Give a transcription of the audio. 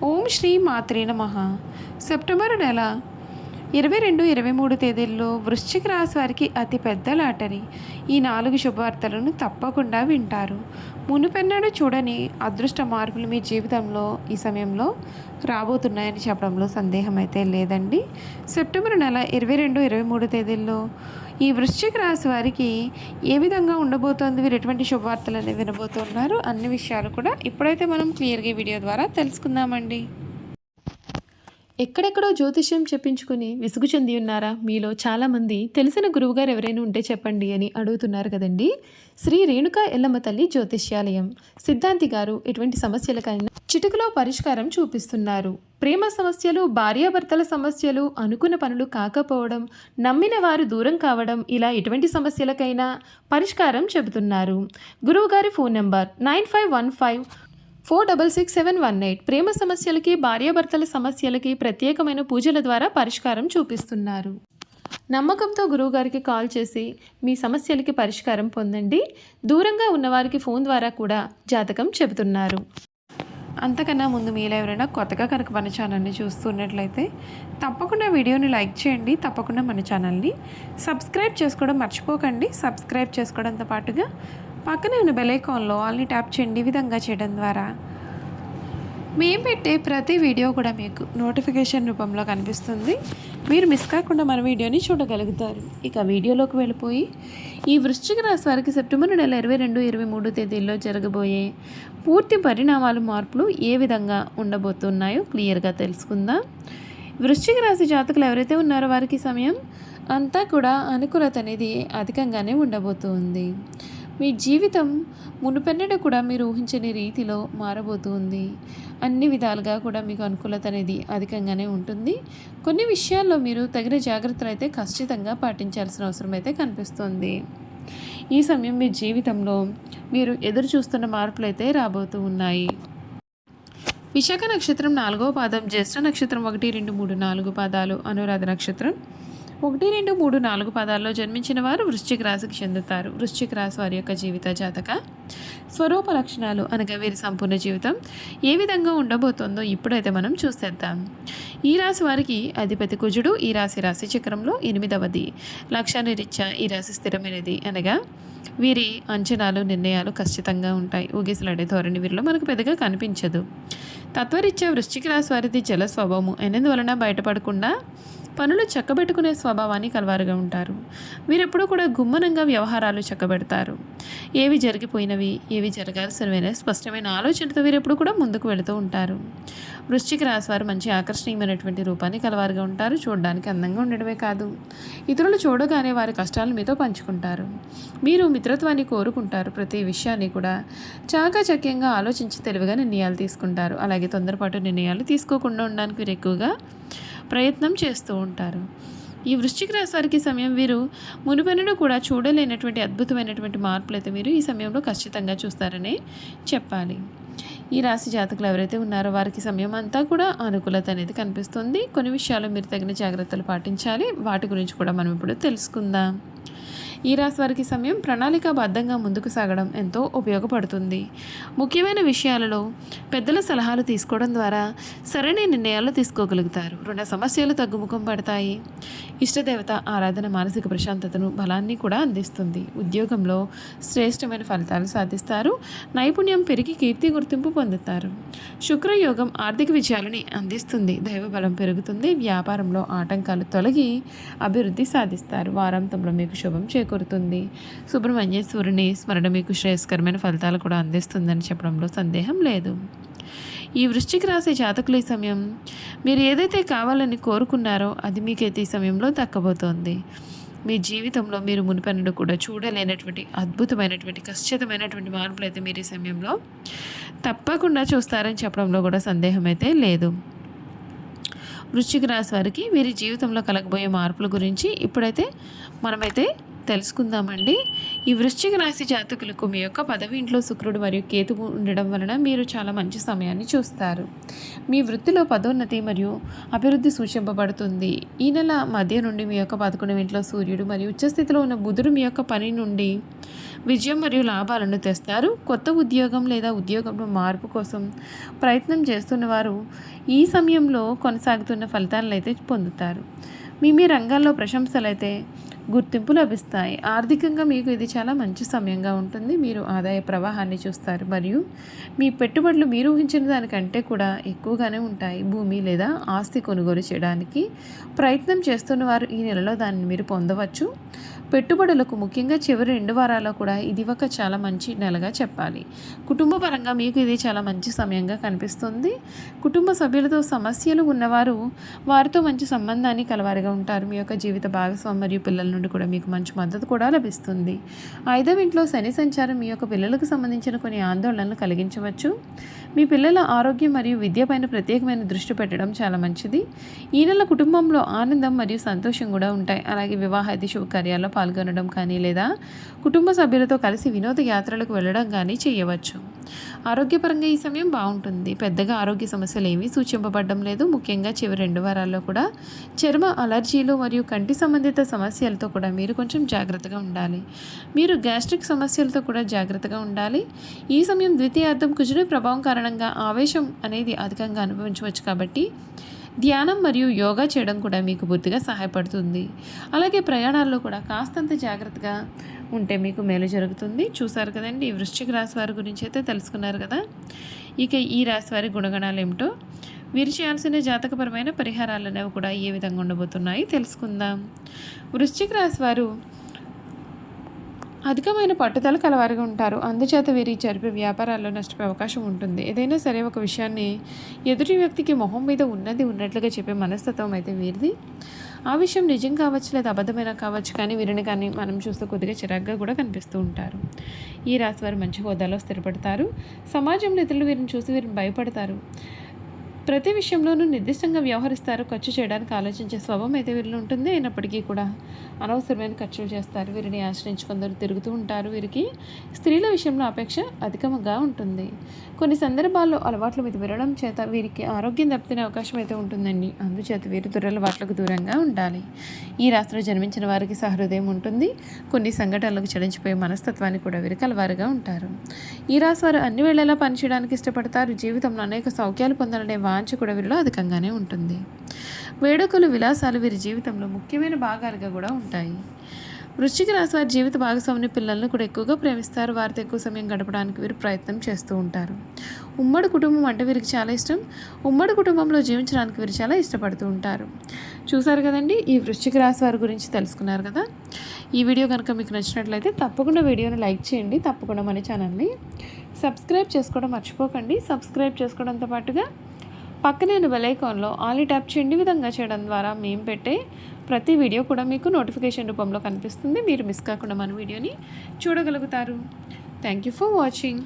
ఓం శ్రీ మాత్రే నమః. సెప్టెంబర్ నెల 22, 23 తేదీల్లో వృశ్చిక రాశి వారికి అతి పెద్ద లాటరీ. ఈ 4 శుభవార్తలను తప్పకుండా వింటారు. మునుపెన్నడూ చూడని అదృష్ట మార్పులు మీ జీవితంలో ఈ సమయంలో రాబోతున్నాయని చెప్పడంలో సందేహం అయితే లేదండి. సెప్టెంబర్ నెల 22, 23 తేదీల్లో ఈ వృశ్చిక రాశి వారికి ఏ విధంగా ఉండబోతోంది, వీరు ఎటువంటి శుభవార్తలు అనేవి వినబోతున్నారు అన్ని విషయాలు కూడా ఇప్పుడైతే మనం క్లియర్గా వీడియో ద్వారా తెలుసుకుందామండి. ఎక్కడెక్కడో జ్యోతిష్యం చెప్పించుకుని విసుగు చెంది ఉన్నారా? మీలో చాలామంది తెలిసిన గురువుగారు ఎవరైనా ఉంటే చెప్పండి అని అడుగుతున్నారు కదండి. శ్రీ రేణుకా ఎల్లమ్మ తల్లి జ్యోతిష్యాలయం సిద్ధాంతి గారు ఎటువంటి సమస్యలకైనా చిటికలో పరిష్కారం చూపిస్తున్నారు. ప్రేమ సమస్యలు, భార్యాభర్తల సమస్యలు, అనుకున్న పనులు కాకపోవడం, నమ్మిన వారు దూరం కావడం, ఇలా ఎటువంటి సమస్యలకైనా పరిష్కారం చెబుతున్నారు. గురువుగారి ఫోన్ నెంబర్ 9515466718. ప్రేమ సమస్యలకి, భార్యాభర్తల సమస్యలకి ప్రత్యేకమైన పూజల ద్వారా పరిష్కారం చూపిస్తున్నారు. నమ్మకంతో గురువుగారికి కాల్ చేసి మీ సమస్యలకి పరిష్కారం పొందండి. దూరంగా ఉన్నవారికి ఫోన్ ద్వారా కూడా జాతకం చెబుతున్నారు. అంతకన్నా ముందు మీలో ఎవరైనా కొత్తగా కనుక మన ఛానల్ని చూస్తున్నట్లయితే తప్పకుండా వీడియోని లైక్ చేయండి. తప్పకుండా మన ఛానల్ని సబ్స్క్రైబ్ చేసుకోవడం మర్చిపోకండి. సబ్స్క్రైబ్ చేసుకోవడంతో పాటుగా పక్కనే ఉన్న బెల్ ఐకాన్లో ఆల్ని ట్యాప్ చేయండి. ఈ విధంగా చేయడం ద్వారా మేము పెట్టే ప్రతి వీడియో కూడా మీకు నోటిఫికేషన్ రూపంలో కనిపిస్తుంది. మీరు మిస్ కాకుండా మన వీడియోని చూడగలుగుతారు. ఇక వీడియోలోకి వెళ్ళిపోయి ఈ వృశ్చిక రాశి వారికి సెప్టెంబర్ నెల 22, 23 తేదీల్లో జరగబోయే పూర్తి పరిణామాలు, మార్పులు ఏ విధంగా ఉండబోతున్నాయో క్లియర్గా తెలుసుకుందాం. వృశ్చిక రాశి జాతకులు ఎవరైతే ఉన్నారో వారికి సమయం అంతా కూడా అనుకూలత అనేది అధికంగానే ఉండబోతుంది. మీ జీవితం మునుపెన్నడూ కూడా మీరు ఊహించని రీతిలో మారబోతుంది. అన్ని విధాలుగా కూడా మీకు అనుకూలత అనేది అధికంగానే ఉంటుంది. కొన్ని విషయాల్లో మీరు తగిన జాగ్రత్తలు అయితే ఖచ్చితంగా పాటించాల్సిన అవసరం అయితే కనిపిస్తుంది. ఈ సమయం మీ జీవితంలో మీరు ఎదురు చూస్తున్న మార్పులు అయితే రాబోతూ ఉన్నాయి. విశాఖ నక్షత్రం 4వ పాదం, జ్యేష్ఠ నక్షత్రం 1, 2, 3, 4 పాదాలు, అనురాధ నక్షత్రం 1, 2, 3, 4 పాదాల్లో జన్మించిన వారు వృశ్చిక రాశికి చెందుతారు. వృశ్చిక రాశి వారి యొక్క జీవిత జాతక స్వరూప లక్షణాలు అనగా వీరి సంపూర్ణ జీవితం ఏ విధంగా ఉండబోతోందో ఇప్పుడైతే మనం చూసేద్దాం. ఈ రాశి వారికి అధిపతి కుజుడు. ఈ రాశి చక్రంలో 8వది. లక్ష్యాన్ని రీత్యా ఈ రాశి స్థిరమైనది అనగా వీరి అంచనాలు, నిర్ణయాలు ఖచ్చితంగా ఉంటాయి. ఊగిసలాడే ధోరణి వీరిలో మనకు పెద్దగా కనిపించదు. తత్వరీత్యా వృశ్చిక రాశి వారిది జల స్వభావము అయినందువలన బయటపడకుండా పనులు చక్కబెట్టుకునే స్వభావాన్ని కలవారుగా ఉంటారు. వీరెప్పుడూ కూడా గుమ్మనంగా వ్యవహారాలు చక్కబెడతారు. ఏవి జరిగిపోయినవి, ఏవి జరగాల్సినవైనా స్పష్టమైన ఆలోచనతో వీరెప్పుడు కూడా ముందుకు వెళుతూ ఉంటారు. వృశ్చిక రాశి వారు మంచి ఆకర్షణీయమైనటువంటి రూపాన్ని కలవారుగా ఉంటారు. చూడడానికి అందంగా ఉండడమే కాదు, ఇతరులు చూడగానే వారి కష్టాలను మీతో పంచుకుంటారు. మీరు మిత్రత్వాన్ని కోరుకుంటారు. ప్రతి విషయాన్ని కూడా చాకచక్యంగా ఆలోచించి తెలివిగా నిర్ణయాలు తీసుకుంటారు. అలాగే తొందరపాటు నిర్ణయాలు తీసుకోకుండా ఉండడానికి వీరు ఎక్కువగా ప్రయత్నం చేస్తూ ఉంటారు. ఈ వృశ్చిక రాశి వారికి సమయం వీరు మునుపెన్నడూ కూడా చూడలేనటువంటి అద్భుతమైనటువంటి మార్పులు అయితే మీరు ఈ సమయంలో ఖచ్చితంగా చూస్తారనే చెప్పాలి. ఈ రాశి జాతకులు ఎవరైతే ఉన్నారో వారికి సమయం అంతా కూడా అనుకూలత అనేది కనిపిస్తుంది. కొన్ని విషయాలు మీరు తగిన జాగ్రత్తలు పాటించాలి. వాటి గురించి కూడా మనం ఇప్పుడు తెలుసుకుందాం. ఈ రాశి వారికి సమయం ప్రణాళికాబద్ధంగా ముందుకు సాగడం ఎంతో ఉపయోగపడుతుంది. ముఖ్యమైన విషయాలలో పెద్దల సలహాలు తీసుకోవడం ద్వారా సరైన నిర్ణయాలు తీసుకోగలుగుతారు. రుణ సమస్యలు తగ్గుముఖం పడతాయి. ఇష్టదేవత ఆరాధన మానసిక ప్రశాంతతను, బలాన్ని కూడా అందిస్తుంది. ఉద్యోగంలో శ్రేష్టమైన ఫలితాలు సాధిస్తారు. నైపుణ్యం పెరిగి కీర్తి, గుర్తింపు పొందుతారు. శుక్రయోగం ఆర్థిక విజయాలని అందిస్తుంది. దైవబలం పెరుగుతుంది. వ్యాపారంలో ఆటంకాలు తొలగి అభివృద్ధి సాధిస్తారు. వారాంతంలో మీకు శుభం చేకూరుతుంది. సుబ్రహ్మణ్యేశ్వరుని స్మరణ మీకు శ్రేయస్కరమైన ఫలితాలు కూడా అందిస్తుందని చెప్పడంలో సందేహం లేదు. ఈ వృశ్చిక రాశి జాతకులు ఈ సమయం మీరు ఏదైతే కావాలని కోరుకున్నారో అది మీకైతే ఈ సమయంలో దక్కబోతోంది. మీ జీవితంలో మీరు మునిపెన్నడూ కూడా చూడలేనటువంటి అద్భుతమైనటువంటి ఖచ్చితమైనటువంటి మార్పులు అయితే మీరు ఈ సమయంలో తప్పకుండా చూస్తారని చెప్పడంలో కూడా సందేహం అయితే లేదు. వృశ్చిక రాశి వారికి వీరి జీవితంలో కలగబోయే మార్పుల గురించి ఇప్పుడైతే మనమైతే తెలుసుకుందామండి. ఈ వృశ్చిక రాశి జాతకులకు మీ యొక్క పదవి ఇంట్లో శుక్రుడు మరియు కేతువు ఉండడం వలన మీరు చాలా మంచి సమయాన్ని చూస్తారు. మీ వృత్తిలో పదోన్నతి మరియు అభివృద్ధి సూచింపబడుతుంది. ఈ నెల మధ్య నుండి మీ యొక్క 11వ ఇంట్లో సూర్యుడు మరియు ఉచ్చస్థితిలో ఉన్న బుధుడు మీ యొక్క పని నుండి విజయం మరియు లాభాలను తెస్తారు. కొత్త ఉద్యోగం లేదా ఉద్యోగంలో మార్పు కోసం ప్రయత్నం చేస్తున్న వారు ఈ సమయంలో కొనసాగుతున్న ఫలితాలను అయితే పొందుతారు. మీ రంగాల్లో ప్రశంసలు అయితే గుర్తింపు లభిస్తాయి. ఆర్థికంగా మీకు ఇది చాలా మంచి సమయంగా ఉంటుంది. మీరు ఆదాయ ప్రవాహాన్ని చూస్తారు మరియు మీ పెట్టుబడులు మీరు ఊహించిన దానికంటే కూడా ఎక్కువగానే ఉంటాయి. భూమి లేదా ఆస్తి కొనుగోలు చేయడానికి ప్రయత్నం చేస్తున్న వారు ఈ నెలలో దానిని మీరు పొందవచ్చు. పెట్టుబడులకు ముఖ్యంగా చివరి 2 వారాల్లో కూడా ఇది ఒక చాలా మంచి నెలగా చెప్పాలి. కుటుంబ పరంగా మీకు ఇది చాలా మంచి సమయంగా కనిపిస్తుంది. కుటుంబ సభ్యులతో సమస్యలు ఉన్నవారు వారితో మంచి సంబంధాన్ని కలవారిగా ఉంటారు. మీ యొక్క జీవిత భాగస్వామి మరియు పిల్లల నుండి కూడా మీకు మంచి మద్దతు కూడా లభిస్తుంది. 5వ ఇంట్లో శని సంచారం మీ యొక్క పిల్లలకు సంబంధించిన కొన్ని ఆందోళనలు కలిగించవచ్చు. మీ పిల్లల ఆరోగ్యం మరియు విద్యపైన ప్రత్యేకమైన దృష్టి పెట్టడం చాలా మంచిది. ఈ నెల కుటుంబంలో ఆనందం మరియు సంతోషం కూడా ఉంటాయి. అలాగే వివాహాది శుభకార్యాల్లో పాల్గొనడం కానీ లేదా కుటుంబ సభ్యులతో కలిసి వినోద యాత్రలకు వెళ్ళడం కానీ చేయవచ్చు. ఆరోగ్యపరంగా ఈ సమయం బాగుంటుంది. పెద్దగా ఆరోగ్య సమస్యలు ఏమీ సూచింపబడడం లేదు. ముఖ్యంగా చివరి 2 వారాల్లో కూడా చర్మ అలర్జీలు మరియు కంటి సంబంధిత సమస్యలతో కూడా మీరు కొంచెం జాగ్రత్తగా ఉండాలి. మీరు గ్యాస్ట్రిక్ సమస్యలతో కూడా జాగ్రత్తగా ఉండాలి. ఈ సమయం ద్వితీయార్థం కుజుని ప్రభావం కారణంగా ఆవేశం అనేది అధికంగా అనుభవించవచ్చు. కాబట్టి ధ్యానం మరియు యోగా చేయడం కూడా మీకు పూర్తిగా సహాయపడుతుంది. అలాగే ప్రయాణాల్లో కూడా కాస్తంత జాగ్రత్తగా ఉంటే మీకు మేలు జరుగుతుంది. చూసారు కదండి, ఈ వృశ్చిక రాశి వారి గురించి అయితే తెలుసుకున్నారు కదా. ఇక ఈ రాశి వారి గుణగణాలు ఏమిటో, వీరు చేయాల్సిన జాతకపరమైన పరిహారాలు అనేవి కూడా ఏ విధంగా ఉండబోతున్నాయి తెలుసుకుందాం. వృశ్చిక రాశి వారు అధికమైన పట్టుదల కలవారిగా ఉంటారు. అందుచేత వీరి జరిపే వ్యాపారాల్లో నష్టపోయే అవకాశం ఉంటుంది. ఏదైనా సరే ఒక విషయాన్ని ఎదుటి వ్యక్తికి మొహం మీద ఉన్నట్లుగా చెప్పే మనస్తత్వం అయితే వీరిది. ఆ విషయం నిజం కావచ్చు లేదా అబద్ధమైన కావచ్చు, కానీ వీరిని కానీ మనం చూస్తే కొద్దిగా చిరాగ్గా కూడా కనిపిస్తూ ఉంటారు. ఈ రాశి వారు మంచి హోదాలో స్థిరపడతారు. సమాజంలో ఇతరులు వీరిని చూసి వీరిని భయపడతారు. ప్రతి విషయంలోనూ నిర్దిష్టంగా వ్యవహరిస్తారు. ఖర్చు చేయడానికి ఆలోచించే స్వభావం అయితే వీరిలో ఉంటుంది. అయినప్పటికీ కూడా అనవసరమైన ఖర్చులు చేస్తారు. వీరిని ఆశ్రయించి కొందరు తిరుగుతూ ఉంటారు. వీరికి స్త్రీల విషయంలో అపేక్ష అధికంగా ఉంటుంది. కొన్ని సందర్భాల్లో అలవాట్ల మీద విరడం చేత వీరికి ఆరోగ్యం దెబ్బతినే అవకాశం అయితే ఉంటుందండి. అందుచేత వీరు దురలవాట్లకు దూరంగా ఉండాలి. ఈ రాశిలో జన్మించిన వారికి సహృదయం ఉంటుంది. కొన్ని సంఘటనలకు చలించిపోయే మనస్తత్వాన్ని కూడా వీరు కలవారుగా ఉంటారు. ఈ రాశి వారు అన్ని వేళలా పనిచేయడానికి ఇష్టపడతారు. జీవితంలో అనేక సౌఖ్యాలు పొందాలనే వాంఛ కూడా వీరిలో అధికంగానే ఉంటుంది. వేడుకలు విలాసాలు వీరి జీవితంలో ముఖ్యమైన భాగాలుగా కూడా ఉంటాయి. వృశ్చిక రాశి వారి జీవిత భాగస్వామిని పిల్లలను కూడా ఎక్కువగా ప్రేమిస్తారు. వారితో ఎక్కువ సమయం గడపడానికి వీరు ప్రయత్నం చేస్తూ ఉంటారు. ఉమ్మడి కుటుంబం అంటే వీరికి చాలా ఇష్టం. ఉమ్మడి కుటుంబంలో జీవించడానికి వీరు చాలా ఇష్టపడుతూ ఉంటారు. చూసారు కదండి, ఈ వృశ్చిక రాశి వారి గురించి తెలుసుకున్నారు కదా. ఈ వీడియో కనుక మీకు నచ్చినట్లయితే తప్పకుండా వీడియోని లైక్ చేయండి. తప్పకుండా మన ఛానల్ని సబ్స్క్రైబ్ చేసుకోవడం మర్చిపోకండి. సబ్స్క్రైబ్ చేసుకోవడంతో పాటుగా పక్కనే బెల్ ఐకాన్లో ఆల్ ట్యాప్ చేయండి. విధంగా చేయడం ద్వారా మేము పెట్టే ప్రతి వీడియో కూడా మీకు నోటిఫికేషన్ రూపంలో కనిపిస్తుంది. మీరు మిస్ కాకుండా మన వీడియోని చూడగలుగుతారు. Thank you for watching.